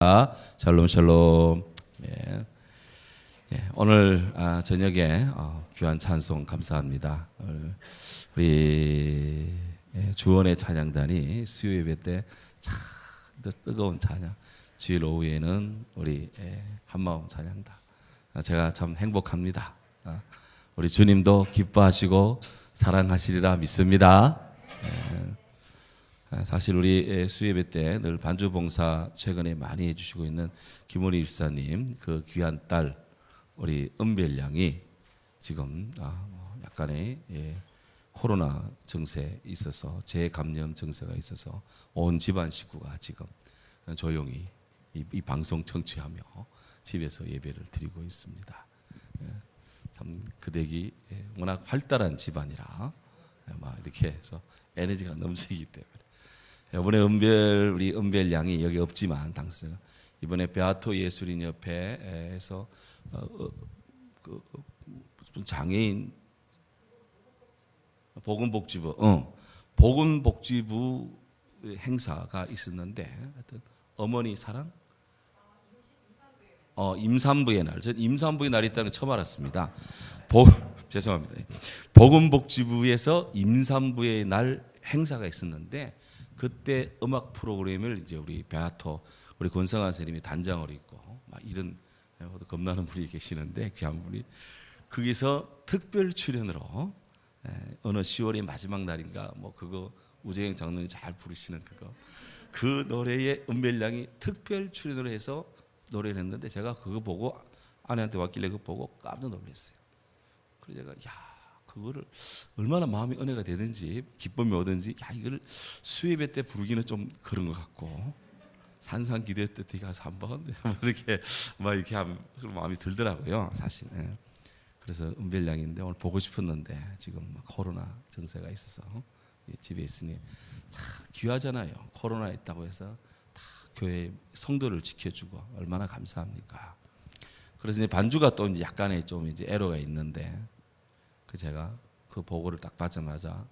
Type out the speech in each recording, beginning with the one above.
샬롬 샬롬. 예. 예. 오늘 저녁에 귀한 찬송 감사합니다. 우리 주원의 찬양단이 수요 예배 때 참 뜨거운 찬양. 주일 오후에는 우리 한마음 찬양단. 제가 참 행복합니다. 우리 주님도 기뻐하시고 사랑하시리라 믿습니다. 사실 우리 수예배 때 늘 반주 봉사 최근에 많이 해주시고 있는 김원희 입사님 그 귀한 딸 우리 은별 양이 지금 약간의 코로나 증세 있어서 재감염 증세가 있어서 온 집안 식구가 지금 조용히 이 방송 청취하며 집에서 예배를 드리고 있습니다. 참 그 댁이 워낙 활달한 집안이라 막 이렇게 해서 에너지가 넘치기 때문에. 이번에 우리 은별 양이 여기 없지만 당시 이번에 베아토 예술인 협회에서 장애인 보건복지부 행사가 있었는데 하여튼 어머니 사랑 임산부의 날. 전 임산부의 날이 있다는 걸 처음 알았습니다. 죄송합니다. 보건복지부에서 임산부의 날 행사가 있었는데 그때 음악 프로그램을 이제 우리 베아토 우리 권성환 선생님이 단장으로 있고 막 이런 겁나는 분이 계시는데 귀한 분이 거기서 특별 출연으로 어느 10월의 마지막 날인가 뭐 그거 우재영 장로님 잘 부르시는 그 노래에 은별양이 특별 출연을 해서 노래를 했는데 제가 그거 보고 아내한테 왔길래 그거 보고 깜짝 놀랐어요. 그래서 제가 그거를 얼마나 마음이 은혜가 되든지 기쁨이 오든지 이걸 수예배 때 부르기는 좀 그런 것 같고 산상 기도회 때 가서 한번 이렇게 하면 마음이 들더라고요 사실. 그래서 은별양인데 오늘 보고 싶었는데 지금 코로나 증세가 있어서 집에 있으니 참 귀하잖아요. 코로나 있다고 해서 다 교회 성도를 지켜주고 얼마나 감사합니까. 그래서 이제 반주가 또 이제 약간의 좀 이제 애로가 있는데. 제가 그 보고를 딱 받자마자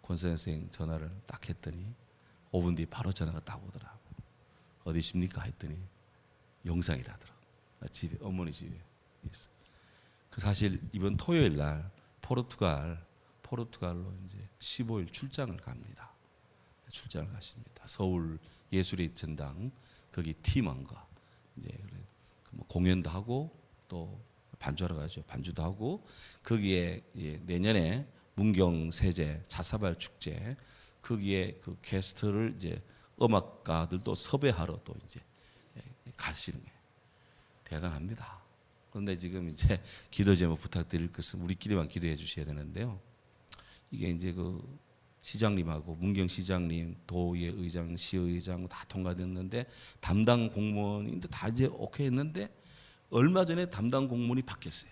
권 선생 전화를 딱 했더니 5분 뒤에 바로 전화가 딱 오더라고. 어디십니까 했더니 영상이라더라고. 집에 어머니 집에 있어. 사실 이번 토요일 날 포르투갈로 이제 15일 출장을 갑니다. 출장을 가십니다. 서울 예술의 전당 거기 팀원과 이제 공연도 하고 또 반주하러 가죠. 반주도 하고 거기에 내년에 문경 세제 자사발 축제 거기에 그 게스트를 이제 음악가들도 섭외하러 또 이제 가시는 게 대단합니다. 그런데 지금 이제 기도 제목 부탁드릴 것은 우리끼리만 기도해 주셔야 되는데요. 이게 이제 그 시장님하고 문경 시장님, 도의 의장, 시의장 다 통과됐는데 담당 공무원인데 다 이제 오케이 했는데. 얼마 전에 담당 공무원이 바뀌었어요.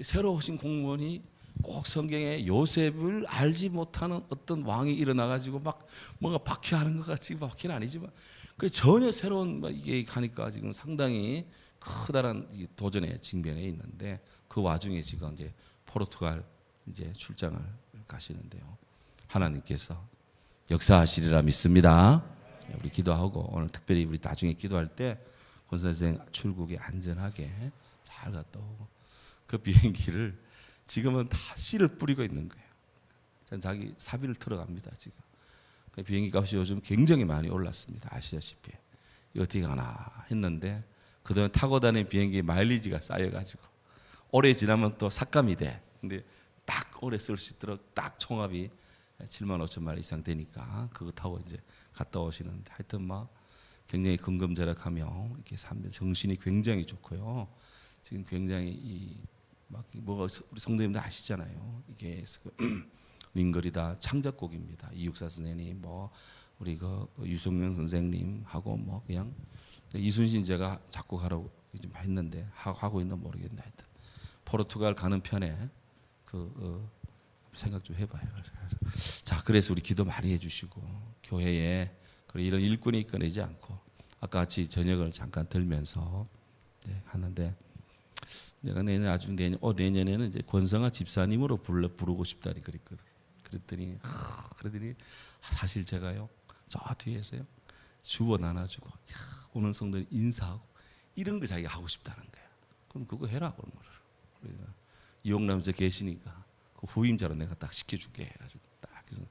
새로 오신 공무원이 꼭 성경에 요셉을 알지 못하는 어떤 왕이 일어나가지고 막 뭔가 박해하는 것 같이 박해는 아니지만 그 전혀 새로운 이게 가니까 지금 상당히 커다란 도전의 징변에 있는데 그 와중에 지금 이제 포르투갈 이제 출장을 가시는데요. 하나님께서 역사하시리라 믿습니다. 우리 기도하고 오늘 특별히 우리 나중에 기도할 때 권 선생 출국에 안전하게 잘 갔다 오고 그 비행기를 지금은 다 씨를 뿌리고 있는 거예요. 자기 사비를 틀어갑니다 지금. 그 비행기 값이 요즘 굉장히 많이 올랐습니다. 아시다시피 이거 어떻게 가나 했는데 그동안 타고 다니는 비행기 마일리지가 쌓여가지고 오래 지나면 또 삭감이 돼. 근데 딱 오래 쓸 수 있도록 딱 총합이 7만 5천 마일 이상 되니까 그거 타고 이제 갔다 오시는데 하여튼 굉장히 근검절약하며 이렇게 정신이 굉장히 좋고요. 지금 굉장히 뭐가 우리 성도님들 아시잖아요. 이게 민거리다 창작곡입니다. 이육사 선생님, 우리 유성명 선생님하고 그냥 이순신 제가 작곡하라고 좀 했는데 하고 있나 모르겠네. 하여튼 포르투갈 가는 편에 생각 좀 해봐요. 그래서 우리 기도 많이 해주시고 교회에 이런 일꾼이 꺼내지 않고 아까 같이 저녁을 잠깐 들면서 하는데 내가 내년에는 이제 권성아 집사님으로 부르고 싶다니 그랬더니 사실 제가요 저 뒤에서요 주워 나눠주고 오는 성도들 인사하고 이런 거 자기가 하고 싶다는 거야. 그럼 그거 해라 그런 거를. 그러니까 이용남 저 계시니까 그 후임자로 내가 딱 시켜줄게 해가지고 딱 그래서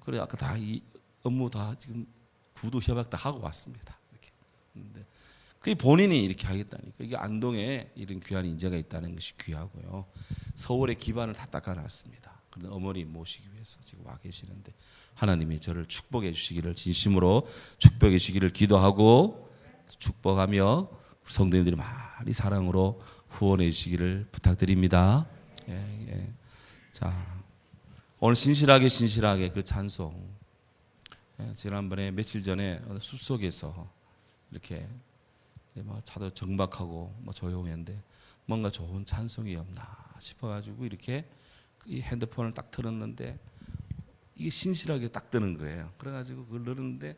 그래 아까 다 이 업무 다 지금 구도 협약 다 하고 왔습니다. 이렇게. 근데 그 본인이 이렇게 하겠다니까. 이게 안동에 이런 귀한 인재가 있다는 것이 귀하고요. 서울의 기반을 다 닦아놨습니다. 그런 어머니 모시기 위해서 지금 와 계시는데 하나님이 저를 축복해 주시기를 진심으로 축복해 주시기를 기도하고 축복하며 성도님들이 많이 사랑으로 후원해 주시기를 부탁드립니다. 예, 예. 자, 오늘 신실하게 그 찬송. 예, 지난번에 며칠 전에 숲속에서 이렇게 뭐 차도 정박하고 뭐 조용했는데 뭔가 좋은 찬송이 없나 싶어가지고 이렇게 이 핸드폰을 딱 틀었는데 이게 신실하게 딱 뜨는 거예요. 그래가지고 그걸 누르는데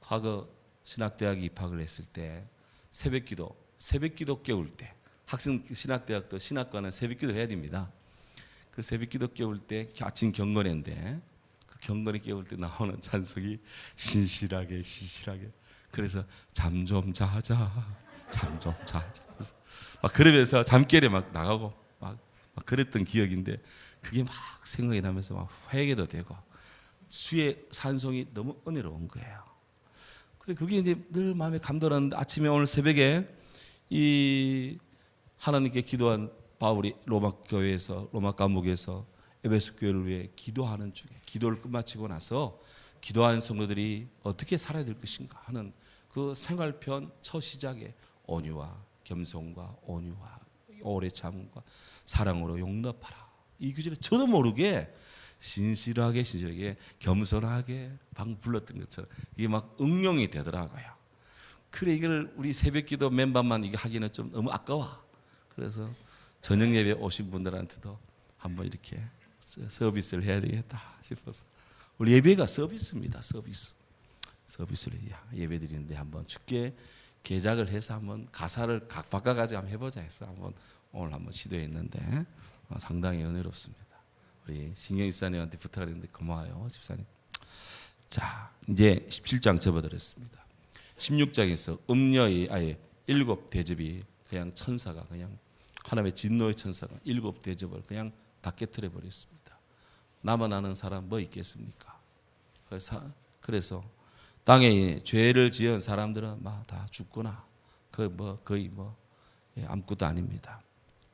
과거 신학대학 입학을 했을 때 새벽기도 깨울 때 학생 신학대학도 신학과는 새벽기도를 해야 됩니다. 그 새벽기도 깨울 때 아침 경건회인데 그 경건회 깨울 때 나오는 찬송이 신실하게 그래서 잠 좀 자자 그래서 막 그러면서 잠결에 막 나가고 막 그랬던 기억인데 그게 막 생각이 나면서 막 회개도 되고 주의 찬송이 너무 은혜로운 거예요. 그래 그게 이제 늘 마음에 감동하는데 아침에 오늘 새벽에 이 하나님께 기도한 바울이 로마 감옥에서 에베소 교회를 위해 기도하는 중에 기도를 끝마치고 나서 기도하는 성도들이 어떻게 살아야 될 것인가 하는 그 생활편 첫 시작에 온유와 겸손과 온유와 오래 참음과 사랑으로 용납하라. 이 구절을 저도 모르게 신실하게 겸손하게 방 불렀던 것처럼 이게 막 응용이 되더라고요. 그래 이걸 우리 새벽기도 멤버만 이게 하기는 좀 너무 아까워. 그래서 저녁 예배 오신 분들한테도 한번 이렇게 서비스를 해야 되겠다 싶어서 우리 예배가 서비스입니다. 서비스를 예배 드리는데 한번 주께 개작을 해서 한번 가사를 바꿔가지고 한번 해보자 해서 오늘 한번 시도했는데 상당히 은혜롭습니다. 우리 신경 집사님한테 부탁을 했는데 고마워요 집사님. 자 이제 17장 접어들었습니다. 16장에서 음녀의 아예 7 대접이 그냥 천사가 그냥 하나님의 진노의 천사가 7 대접을 그냥 다 깨트려 버렸습니다. 나만 아는 사람 뭐 있겠습니까? 그래서 땅에 죄를 지은 사람들은 막 다 죽거나 거의 아무것도 아닙니다.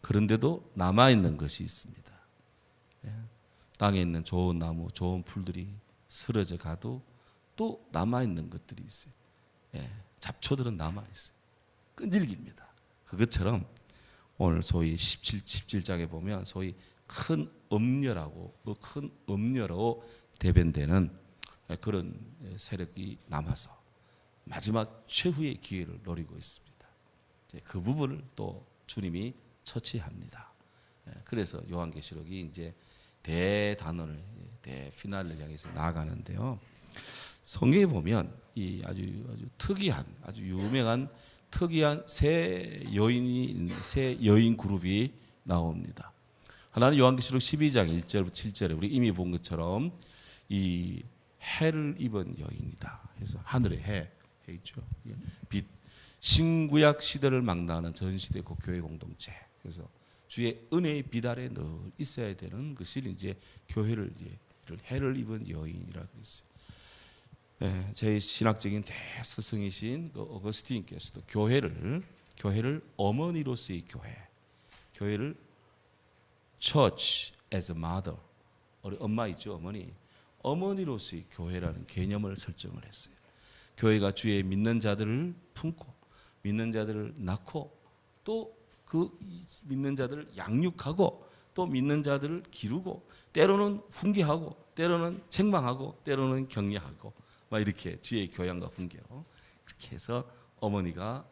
그런데도 남아 있는 것이 있습니다. 땅에 있는 좋은 나무, 좋은 풀들이 쓰러져 가도 또 남아 있는 것들이 있어요. 잡초들은 남아 있어요. 끈질깁니다. 그것처럼 오늘 소위 17장에 보면 소위 큰 음녀로 대변되는 그런 세력이 남아서 마지막 최후의 기회를 노리고 있습니다. 그 부분을 또 주님이 처치합니다. 그래서 요한계시록이 이제 대단원을 대피날을 향해서 나아가는데요. 성경에 보면 이 아주 특이한 아주 유명한 특이한 세 여인 그룹이 나옵니다. 하나는 요한계시록 12장 1절부터 7절에 우리 이미 본 것처럼 이 해를 입은 여인이다. 그래서 하늘의 해 있죠. 빛. 신구약 시대를 망라하는 전 시대 그 교회 공동체. 그래서 주의 은혜의 빛 아래 늘 있어야 되는 것이 이제 교회를 이제 해를 입은 여인이라고 했어요. 제 신학적인 대스승이신 그 어거스틴께서도 교회를 어머니로서의 교회를 Church as a mother, 엄마 있죠, 어머니로서의 교회라는 개념을 설정을 했어요. 교회가 주의 믿는 자들을 품고 믿는 자들을 낳고 또 그 믿는 자들을 양육하고 또 믿는 자들을 기르고 때로는 훈계하고 때로는 책망하고 때로는 격려하고 막 이렇게 주의 교양과 훈계로 그렇게 해서 어머니가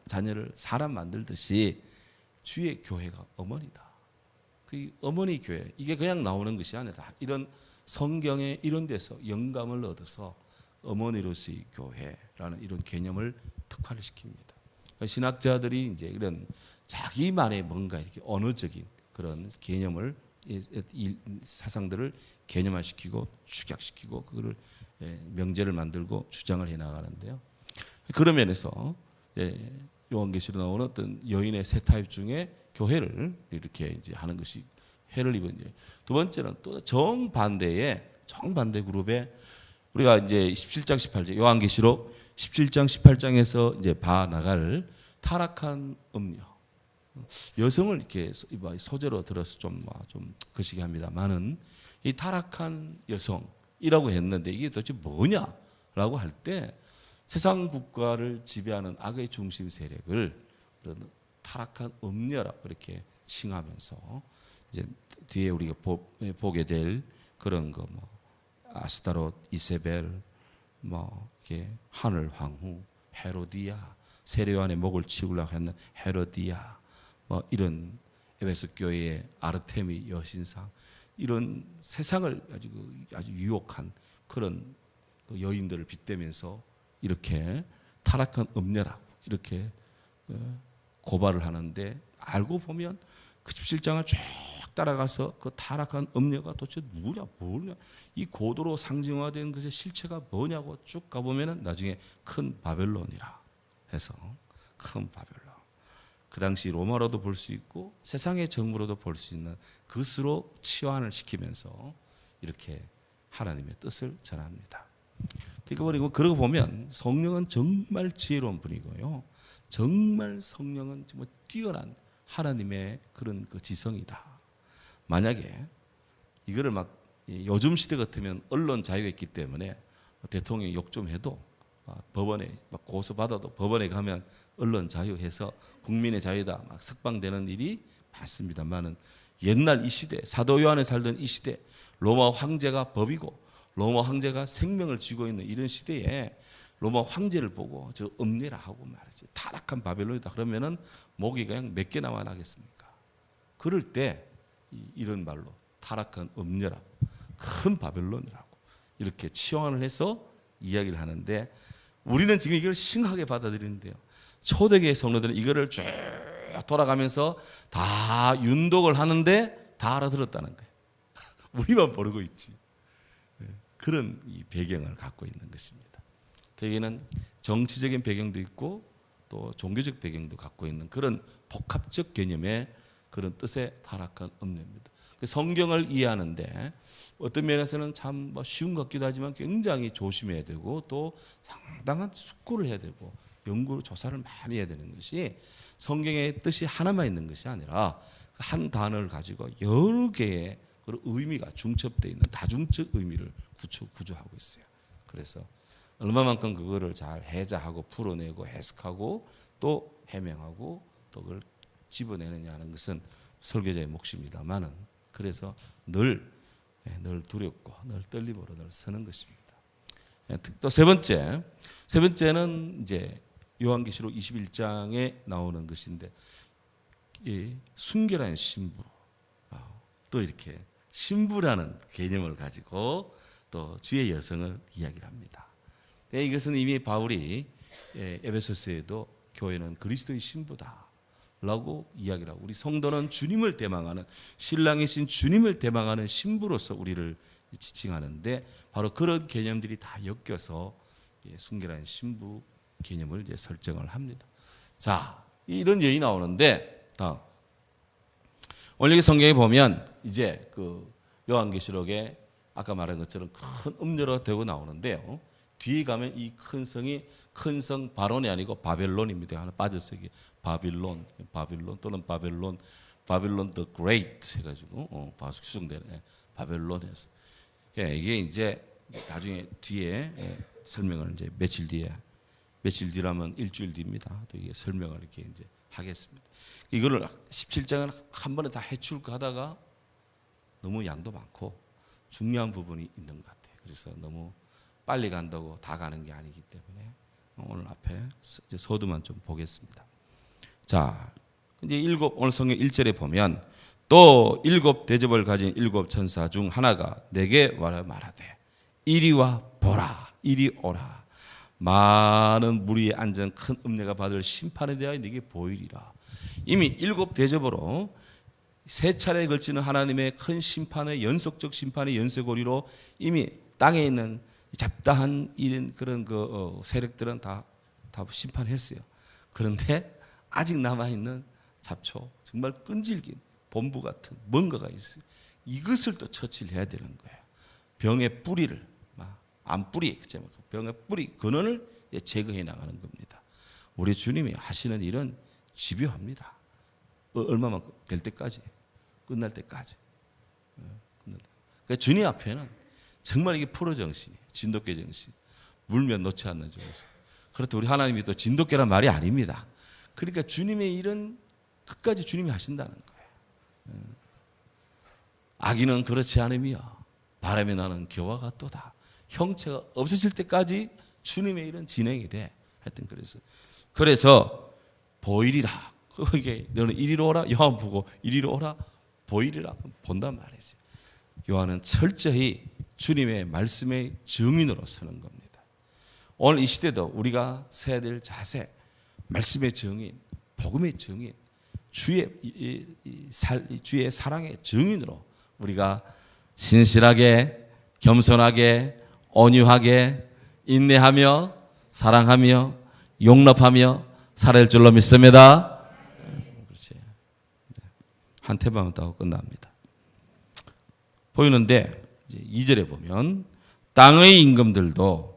자녀를 사람 만들듯이 주의 교회가 어머니다. 그 어머니 교회 이게 그냥 나오는 것이 아니라 이런 성경에 이런 데서 영감을 얻어서 어머니로서의 교회라는 이런 개념을 특화를 시킵니다. 신학자들이 이제 이런 자기만의 뭔가 이렇게 언어적인 그런 개념을 사상들을 개념화시키고 축약시키고 그거를 명제를 만들고 주장을 해 나가는데요. 그런 면에서 요한계시로 나오는 어떤 여인의 세 타입 중에 교회를 이렇게 이제 하는 것이 해를 입은 이제 두 번째는 또 정반대 그룹에 우리가 이제 17장 18장 요한계시록 17장 18장에서 이제 봐 나갈 타락한 음녀 여성을 이렇게 소재로 들어서 좀 거시기 합니다만은 이 타락한 여성이라고 했는데 이게 도대체 뭐냐라고 할 때 세상 국가를 지배하는 악의 중심 세력을 그런 타락한 음녀라고 그렇게 칭하면서 이제 뒤에 우리가 보게 될 그런 거 뭐 아스타롯, 이세벨, 뭐 이렇게 하늘 황후, 헤로디아, 세례요한의 목을 치우려고 했는 헤로디아, 뭐 이런 에베소 교회의 아르테미 여신상 이런 세상을 아주 유혹한 그런 여인들을 빗대면서 이렇게 타락한 음녀라고 이렇게 고발을 하는데 알고 보면 그 17장을 쭉 따라가서 그 타락한 음녀가 도대체 뭐냐 이 고도로 상징화된 것의 실체가 뭐냐고 쭉 가보면 나중에 큰 바벨론이라 해서 큰 바벨론 그 당시 로마로도 볼 수 있고 세상의 정부로도 볼 수 있는 그것으로 치환을 시키면서 이렇게 하나님의 뜻을 전합니다. 그러고 보면 성령은 정말 지혜로운 분이고요. 정말 성령은 정말 뛰어난 하나님의 그런 그 지성이다. 만약에 이거를 막 요즘 시대 같으면 언론 자유가 있기 때문에 대통령이 욕 좀 해도 법원에 막 고소받아도 법원에 가면 언론 자유해서 국민의 자유다 막 석방되는 일이 많습니다만은 옛날 이 시대 사도 요한에 살던 이 시대 로마 황제가 법이고 로마 황제가 생명을 쥐고 있는 이런 시대에 로마 황제를 보고 저 음녀라 하고 말이지 타락한 바벨론이다 그러면은 목이 그냥 몇 개 나와 나겠습니까? 그럴 때 이런 말로 타락한 음녀라고 큰 바벨론이라고 이렇게 치환을 해서 이야기를 하는데 우리는 지금 이걸 심하게 받아들이는데요. 초대교회 성도들은 이거를 쭉 돌아가면서 다 윤독을 하는데 다 알아들었다는 거예요. 우리만 모르고 있지. 그런 이 배경을 갖고 있는 것입니다. 여기는 정치적인 배경도 있고 또 종교적 배경도 갖고 있는 그런 복합적 개념의 그런 뜻의 타락한 음녀입니다. 성경을 이해하는데 어떤 면에서는 참 쉬운 것 같기도 하지만 굉장히 조심해야 되고 또 상당한 숙고를 해야 되고 연구 조사를 많이 해야 되는 것이 성경의 뜻이 하나만 있는 것이 아니라 한 단어를 가지고 여러 개의 그런 의미가 중첩되어 있는 다중적 의미를 구조하고 있어요. 그래서 얼마만큼 그거를 잘 해자하고 풀어내고 해석하고 또 해명하고 또 그걸 집어내느냐 하는 것은 설교자의 몫입니다만은 그래서 늘 두렵고 늘 떨림으로 늘 서는 것입니다. 또 세 번째는 이제 요한계시록 21장에 나오는 것인데 순결한 신부 또 이렇게 신부라는 개념을 가지고 또 주의 여성을 이야기를 합니다. 이것은 이미 바울이 에베소서에도 교회는 그리스도의 신부다라고 이야기를 하고 우리 성도는 주님을 대망하는 신랑이신 주님을 대망하는 신부로서 우리를 지칭하는데 바로 그런 개념들이 다 엮여서 순결한 신부 개념을 이제 설정을 합니다. 자, 이런 예이 나오는데 오늘 여기 성경에 보면 이제 그 요한계시록에 아까 말한 것처럼 큰 음녀가 되고 나오는데요. 뒤에 가면 이 큰 성이 큰 성 바론이 아니고 바벨론입니다. 하나 빠졌어요. 바빌론 또는 바벨론 the Great 해가지고 수정되는 바벨론에서 이게 이제 나중에 뒤에 설명을 이제 며칠 뒤라면 일주일 뒤입니다. 또 이게 설명을 이렇게 이제 하겠습니다. 이거를 17장을 한 번에 다 해출까 하다가 너무 양도 많고 중요한 부분이 있는 것 같아요. 그래서 너무 빨리 간다고 다 가는 게 아니기 때문에 오늘 앞에 서두만 좀 보겠습니다. 자, 이제 오늘 성경 1절에 보면 또 7 대접을 가진 7 천사 중 하나가 내게 말하되 이리 와 보라, 이리 오라. 많은 무리에 앉은 큰 음녀가 받을 심판에 대하여 네게 보이리라. 이미 7 대접으로 세 차례에 걸치는 하나님의 큰 심판의 연속적 심판의 연쇄고리로 이미 땅에 있는 잡다한 이런 그런 세력들은 다 심판했어요. 그런데 아직 남아 있는 잡초, 정말 끈질긴 본부 같은 뭔가가 있어요. 이것을 또 처치를 해야 되는 거예요. 병의 뿌리를, 안 뿌리, 병의 뿌리 근원을 제거해 나가는 겁니다. 우리 주님이 하시는 일은 집요합니다. 얼마만 될 때까지, 끝날 때까지. 그러니까 주님 앞에는 정말 이게 프로 정신이에요. 진돗개 정신, 물면 놓지 않는 정신. 그렇다 우리 하나님이 또 진돗개란 말이 아닙니다. 그러니까 주님의 일은 끝까지 주님이 하신다는 거예요. 악인은 그렇지 않으며 바람이 나는 겨와 같도다. 형체가 없어질 때까지 주님의 일은 진행이 돼. 하여튼 그래서 보이리라. 그게 너는 이리로 오라. 요한 보고 이리로 오라. 보이리라. 본단 말이지. 요한은 철저히 주님의 말씀의 증인으로 서는 겁니다. 오늘 이 시대도 우리가 서야 될 자세, 말씀의 증인, 복음의 증인, 주의 사랑의 증인으로 우리가 신실하게, 겸손하게, 온유하게, 인내하며, 사랑하며, 용납하며 살아갈 줄로 믿습니다. 그렇지. 한 태방은 따고 끝납니다. 보이는데 2절에 보면 땅의 임금들도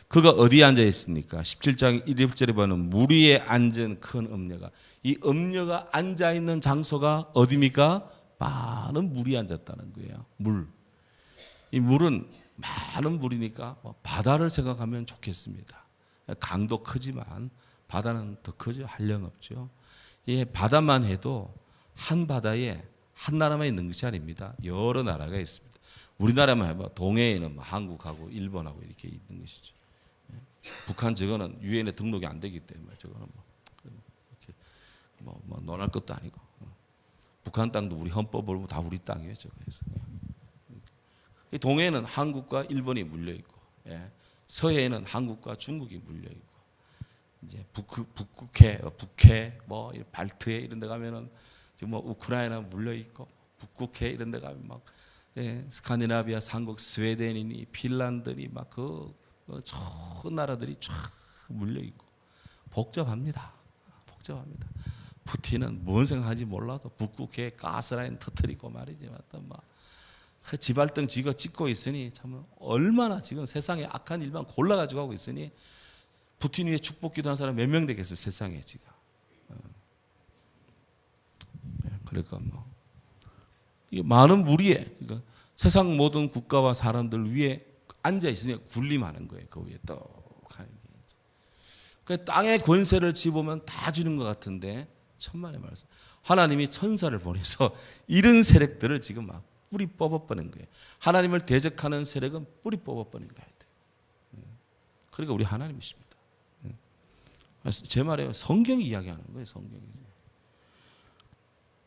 그가 어디에 앉아 있습니까? 17장 1절에 보면 물 위에 앉은 큰 음녀가, 이 음녀가 앉아 있는 장소가 어디입니까? 많은 물이 앉았다는 거예요. 이 물은 많은 물이니까 바다를 생각하면 좋겠습니다. 강도 크지만 바다는 더 크죠. 한량없죠. 이 바다만 해도 한 바다에 한 나라만 있는 것이 아닙니다. 여러 나라가 있습니다. 우리나라만 해봐. 동해에는 한국하고 일본하고 이렇게 있는 것이죠. 북한 저거는 유엔에 등록이 안 되기 때문에 저거는 이렇게 논할 것도 아니고, 북한 땅도 우리 헌법으로 다 우리 땅이에요. 저거에서. 동해에는 한국과 일본이 물려 있고, 서해에는 한국과 중국이 물려 있고, 이제 북해, 발트해 이런 데 가면은 지금 우크라이나 물려 있고, 북극해 이런 데 가면 막 스칸디나비아 삼국 스웨덴이니 핀란드니 막 저 나라들이 쫙 물려 있고 복잡합니다. 푸틴은 뭔 생각하는지 몰라도 북극해 가스라인 터뜨리고 말이지, 막 지발등 지가 찍고 있으니 참 얼마나 지금 세상에 악한 일만 골라가지고 하고 있으니 푸틴 위에 축복기도 한 사람 몇 명 되겠어요, 세상에 지금. 그러니까 이 많은 무리에, 그러니까 세상 모든 국가와 사람들 위에 앉아 있으니 군림하는 거예요. 그 위에 떡 하는 게. 그 땅의 권세를 집으면 다 주는 것 같은데 천만의 말씀. 하나님이 천사를 보내서 이런 세력들을 지금 막 뿌리 뽑아버린 거예요. 하나님을 대적하는 세력은 뿌리 뽑아버린 거예요. 그러니까 우리 하나님이십니다. 제 말이에요. 성경이 이야기하는 거예요. 성경이.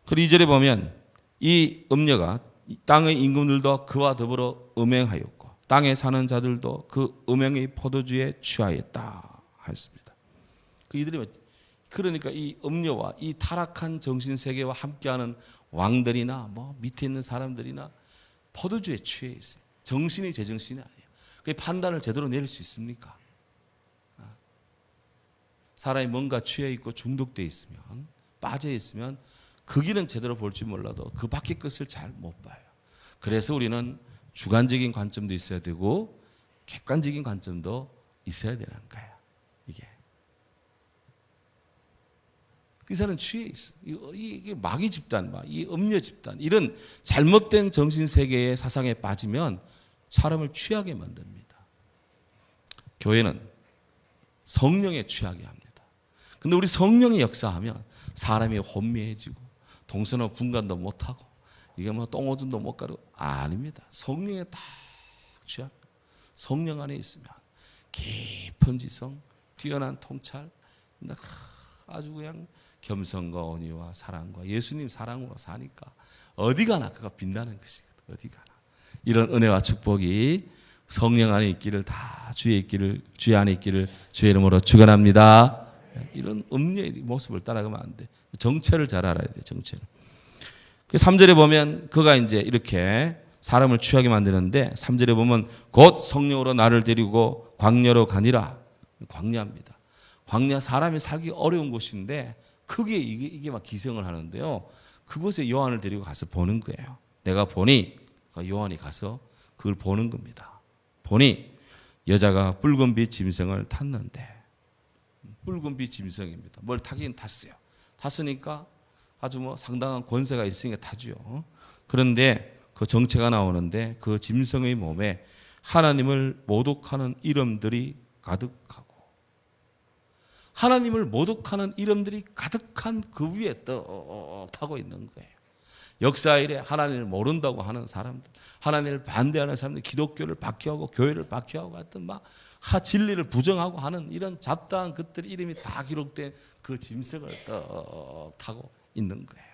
그리고 2절에 보면 이 음녀가 땅의 임금들도 그와 더불어 음행하였고 땅에 사는 자들도 그 음행의 포도주에 취하였다 하였습니다. 이들이 그러니까 이 음녀와 이 타락한 정신 세계와 함께하는 왕들이나 밑에 있는 사람들이나 포도주에 취해 있어요. 정신이 제정신이 아니에요. 그 판단을 제대로 내릴 수 있습니까? 사람이 뭔가 취해 있고 중독돼 있으면, 빠져 있으면 그 길은 제대로 볼 줄 몰라도 그 밖의 것을 잘 못 봐요. 그래서 우리는 주관적인 관점도 있어야 되고 객관적인 관점도 있어야 되는 거예요. 이 사람은 취해 있어. 이게 마귀 집단, 이 음녀 집단, 이런 잘못된 정신 세계의 사상에 빠지면 사람을 취하게 만듭니다. 교회는 성령에 취하게 합니다. 근데 우리 성령이 역사하면 사람이 혼미해지고 동서나 분간도 못하고 이게 똥오줌도 못 가고 아닙니다. 성령에 딱 취합니다. 성령 안에 있으면 깊은 지성, 뛰어난 통찰, 아주 그냥 겸손과 온유와 사랑과 예수님 사랑으로 사니까 어디 가나 그가 빛나는 것이거든. 어디 가나. 이런 은혜와 축복이 성령 안에 있기를, 다 주의 안에 있기를 주의 이름으로 축원합니다. 이런 음녀의 모습을 따라가면 안 돼. 정체를 잘 알아야 돼. 정체를. 3절에 보면 그가 이제 이렇게 사람을 취하게 만드는데 3절에 보면 곧 성령으로 나를 데리고 광야로 가니라. 광야입니다. 광야 사람이 살기 어려운 곳인데 크게 이게 막 기생을 하는데요. 그곳에 요한을 데리고 가서 보는 거예요. 내가 보니 요한이 가서 그걸 보는 겁니다. 보니 여자가 붉은빛 짐승을 탔는데 붉은빛 짐승입니다. 뭘 타긴 탔어요. 탔으니까 아주 뭐 상당한 권세가 있으니까 타죠. 그런데 그 정체가 나오는데 그 짐승의 몸에 하나님을 모독하는 이름들이 가득하고 하나님을 모독하는 이름들이 가득한 그 위에 떡 타고 있는 거예요. 역사 이래 하나님을 모른다고 하는 사람들, 하나님을 반대하는 사람들, 기독교를 박해하고 교회를 박해하고 하여튼 막 진리를 부정하고 하는 이런 잡다한 것들 이름이 다 기록된 그 짐승을 떡 타고 있는 거예요.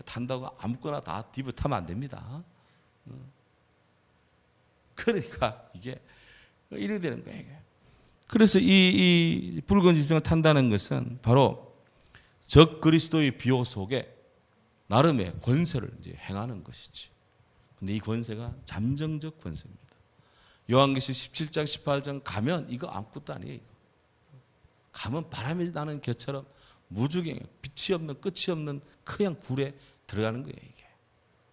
탄다고 아무거나 다 뒤집어 타면 안 됩니다. 그러니까 이게 이렇게 되는 거예요. 그래서 이 붉은 짐승을 탄다는 것은 바로 적 그리스도의 비호 속에 나름의 권세를 이제 행하는 것이지. 근데 이 권세가 잠정적 권세입니다. 요한계시록 17장 18장 가면 이거 아무것도 아니에요. 이거. 가면 바람이 나는 겨처럼 무주경에 빛이 없는 끝이 없는 그냥 굴에 들어가는 거예요. 이게.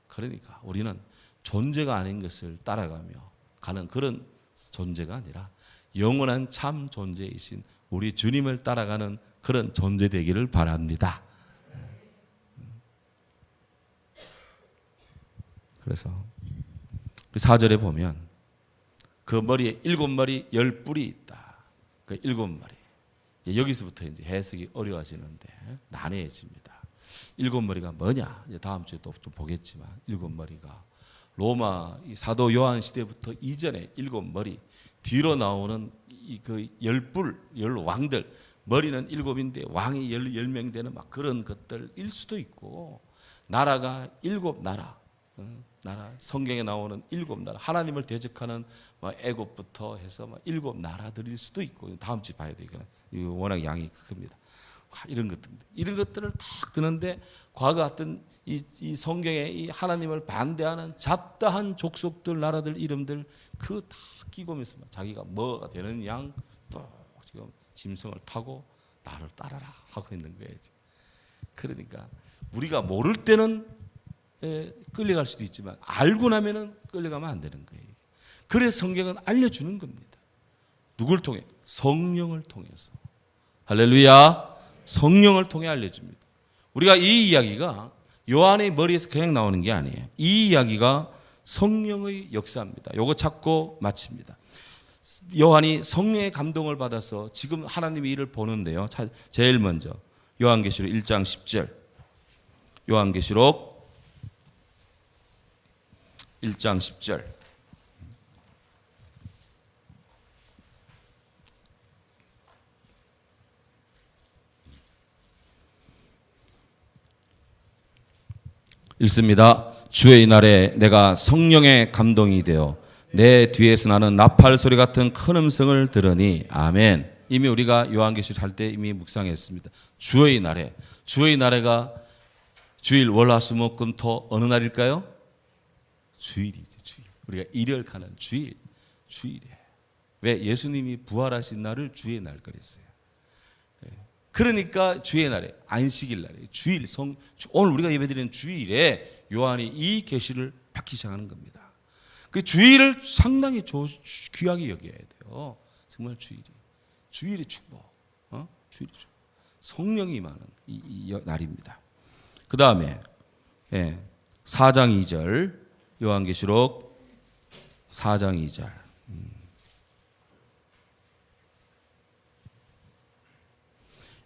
그러니까 우리는 존재가 아닌 것을 따라가며 가는 그런 존재가 아니라 영원한 참 존재이신 우리 주님을 따라가는 그런 존재 되기를 바랍니다. 그래서 4절에 보면 그 머리에 7머리 10뿔이 있다. 그 7머리. 여기서부터 이제 해석이 어려워지는데 난해해집니다. 7머리가 뭐냐? 이제 다음 주에 또 좀 보겠지만 7머리가 로마 사도 요한 시대부터 이전에 7머리 뒤로 나오는 그 10뿔, 10왕들 머리는 7인데 왕이 10명 되는 막 그런 것들일 수도 있고 나라가 7나라 나라 성경에 나오는 7나라 하나님을 대적하는 애굽부터 해서 7나라들일 수도 있고 다음 주에 봐야 되거든. 이거 워낙 양이 큽니다. 이런 것들을 딱 드는데 과거 같은 이 성경에 이 하나님을 반대하는 잡다한 족속들 나라들 이름들 그 다 끼고면서 자기가 뭐가 되는 양 또 지금 짐승을 타고 나를 따라라 하고 있는 거예요. 그러니까 우리가 모를 때는 끌려갈 수도 있지만 알고 나면은 끌려가면 안 되는 거예요. 그래서 성경은 알려주는 겁니다. 누굴 통해? 성령을 통해서. 할렐루야. 성령을 통해 알려줍니다. 우리가 이 이야기가 요한의 머리에서 그냥 나오는 게 아니에요. 이 이야기가 성령의 역사입니다. 요거 찾고 마칩니다. 요한이 성령의 감동을 받아서 지금 하나님의 일을 보는데요. 제일 먼저 요한계시록 1장 10절. 요한계시록 1장 10절. 읽습니다. 주의 날에 내가 성령의 감동이 되어 내 뒤에서 나는 나팔 소리 같은 큰 음성을 들으니 아멘. 이미 우리가 요한계시록 할 때 이미 묵상했습니다. 주의 날에 주의 날에가 주일 월화수목금토 어느 날일까요? 주일이지. 주일. 우리가 일요일 가는 주일에 왜 예수님이 부활하신 날을 주의 날 그랬어요. 그러니까 주의 날에 안식일 날에 주일 오늘 우리가 예배드리는 주일에 요한이 이 계시를 받기 시작하는 겁니다. 그 주일을 상당히 귀하게 여겨야 돼요. 정말 주일의 축복, 주일의 축복. 성령이 임하는 이 날입니다. 그 다음에 4장 2절 요한계시록 4장 2절.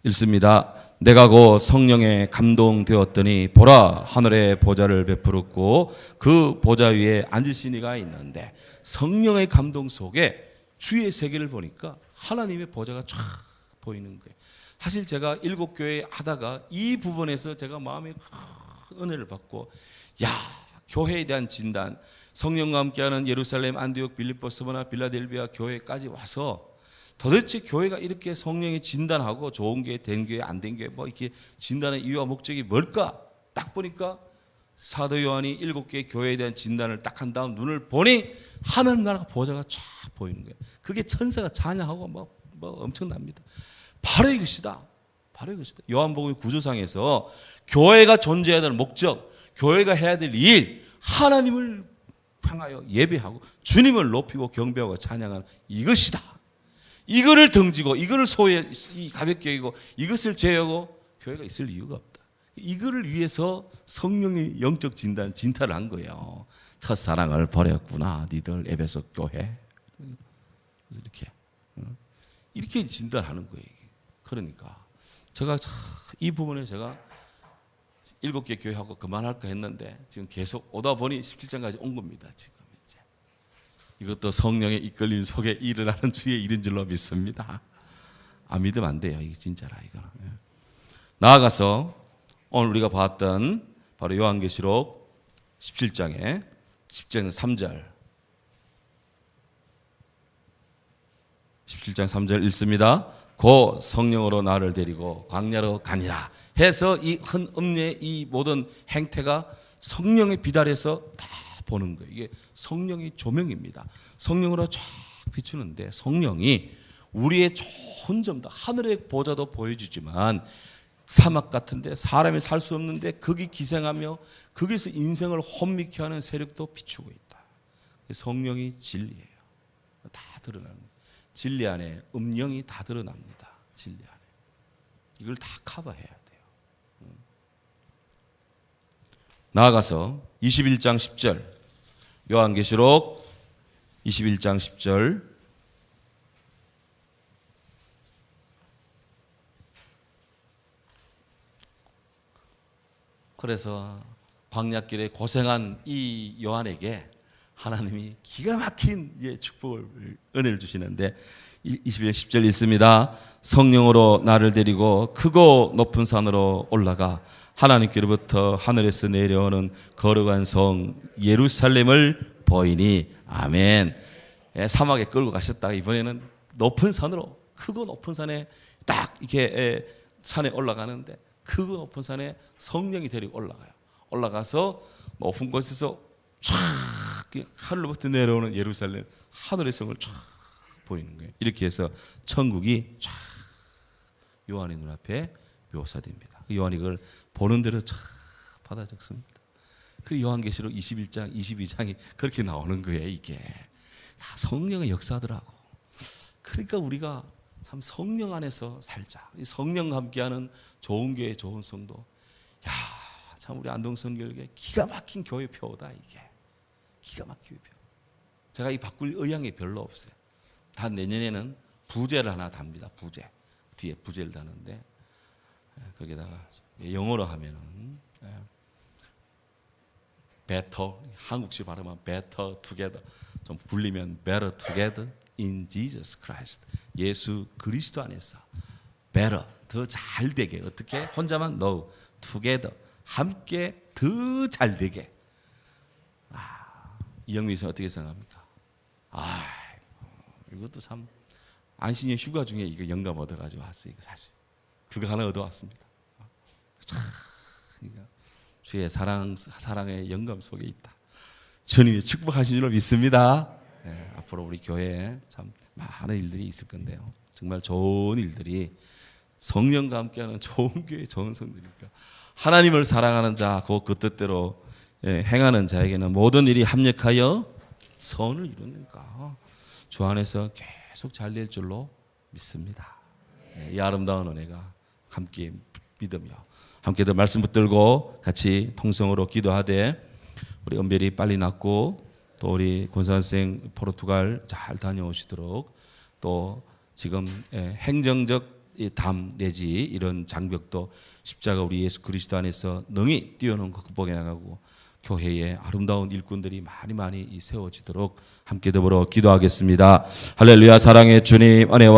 읽습니다. 내가 곧 성령에 감동되었더니 보라 하늘에 보좌를 베풀었고 그 보좌 위에 앉으신 이가 있는데 성령의 감동 속에 주의 세계를 보니까 하나님의 보좌가 쫙 보이는 거예요. 사실 제가 7교회 하다가 이 부분에서 제가 마음에 큰 은혜를 받고 교회에 대한 진단 성령과 함께하는 예루살렘, 안디옥, 빌립보, 스무나, 빌라델비아 교회까지 와서 도대체 교회가 이렇게 성령이 진단하고 좋은 교회, 된 교회, 안 된 교회 이렇게 진단의 이유와 목적이 뭘까? 딱 보니까 사도 요한이 7개의 교회에 대한 진단을 딱 한 다음 눈을 보니 하나님 나라가 보좌가 쫙 보이는 거예요. 그게 천사가 찬양하고 뭐 엄청납니다. 바로 이것이다. 바로 이것이다. 요한복음 9조상에서 교회가 존재해야 될 목적, 교회가 해야 될 일, 하나님을 향하여 예배하고 주님을 높이고 경배하고 찬양하는 이것이다. 이거를 등지고 이거를 소외 가볍게 여기고 이것을 제하고 교회가 있을 이유가 없다. 이거를 위해서 성령의 영적 진탈을 한 거예요. 첫사랑을 버렸구나 니들 에베소 교회. 이렇게 진단하는 거예요. 그러니까 제가 이 부분에 제가 7개 교회하고 그만할까 했는데 지금 계속 오다 보니 17장까지 온 겁니다. 지금 이제 이것도 성령의 이끌림 속에 일어나는 주의 일인 줄로 믿습니다. 안 믿으면 안 돼요. 이게 진짜라 이거는. 나아가서 오늘 우리가 봤던 바로 요한계시록 17장의 10장 3절 17장 3절 읽습니다. 고 성령으로 나를 데리고 광야로 가니라 해서 이 큰 음녀의 이 모든 행태가 성령의 비달에서 다 보는 거예요. 이게 성령의 조명입니다. 성령으로 쫙 비추는데 성령이 우리의 좋은 점도 하늘의 보좌도 보여주지만 사막 같은데 사람이 살 수 없는데 거기 기생하며 거기서 인생을 혼미케 하는 세력도 비추고 있다. 성령이 진리예요. 다 드러나는 거예요. 진리 안에 음령이 다 드러납니다. 진리 안에. 이걸 다 커버해야 돼요. 나아가서 21장 10절 요한계시록 21장 10절 그래서 광야길에 고생한 이 요한에게 하나님이 기가 막힌 축복을 은혜를 주시는데 21절 10절 있습니다. 성령으로 나를 데리고 크고 높은 산으로 올라가 하나님께로부터 하늘에서 내려오는 거룩한 성 예루살렘을 보이니 아멘. 사막에 끌고 가셨다가 이번에는 높은 산으로 크고 높은 산에 딱 이렇게 산에 올라가는데 크고 높은 산에 성령이 데리고 올라가요. 올라가서 높은 곳에서 쫙 하늘로부터 내려오는 예루살렘 하늘의 성을 쫙 보이는 거예요. 이렇게 해서 천국이 쫙 요한의 눈앞에 묘사됩니다. 요한이 그걸 보는 대로 쫙 받아 적습니다. 그리고 요한계시록 21장, 22장이 그렇게 나오는 거예요. 이게 다 성령의 역사더라고. 그러니까 우리가 참 성령 안에서 살자. 성령과 함께하는 좋은 교회, 좋은 성도. 야, 참 우리 안동성결교회 기가 막힌 교회 표다 이게. 기가 막히게 표. 제가 이 바꿀 의향이 별로 없어요. 단 내년에는 부제를 하나 답니다. 부제. 뒤에 부제를 다는데 거기다가 영어로 하면은 better, 한국식 발음은 better together. 좀 불리면 better together in Jesus Christ. 예수 그리스도 안에서 better, 더 잘 되게. 어떻게? 혼자만 no, together. 함께 더 잘 되게. 이영미 씨 어떻게 생각합니까? 이것도 참 안신년 휴가 중에 이거 영감 얻어가지고 왔어요. 이거 사실 그거 하나 얻어왔습니다. 참 주의 사랑의 영감 속에 있다. 주님이 축복하신 줄로 믿습니다. 네, 앞으로 우리 교회에 참 많은 일들이 있을 건데요. 정말 좋은 일들이 성령과 함께하는 좋은 교회, 좋은 성도니까 하나님을 사랑하는 자, 그 뜻대로 행하는 자에게는 모든 일이 합력하여 선을 이루니까 주 안에서 계속 잘 될 줄로 믿습니다. 이 아름다운 은혜가 함께 믿으며 함께도 말씀 붙들고 같이 통성으로 기도하되 우리 은별이 빨리 낫고 또 우리 권선생 포르투갈 잘 다녀오시도록 또 지금 행정적 담 내지 이런 장벽도 십자가 우리 예수 그리스도 안에서 능히 뛰어넘고 극복해 나가고 교회에 아름다운 일꾼들이 많이 세워지도록 함께 더불어 기도하겠습니다. 할렐루야. 사랑의 주님 은혜와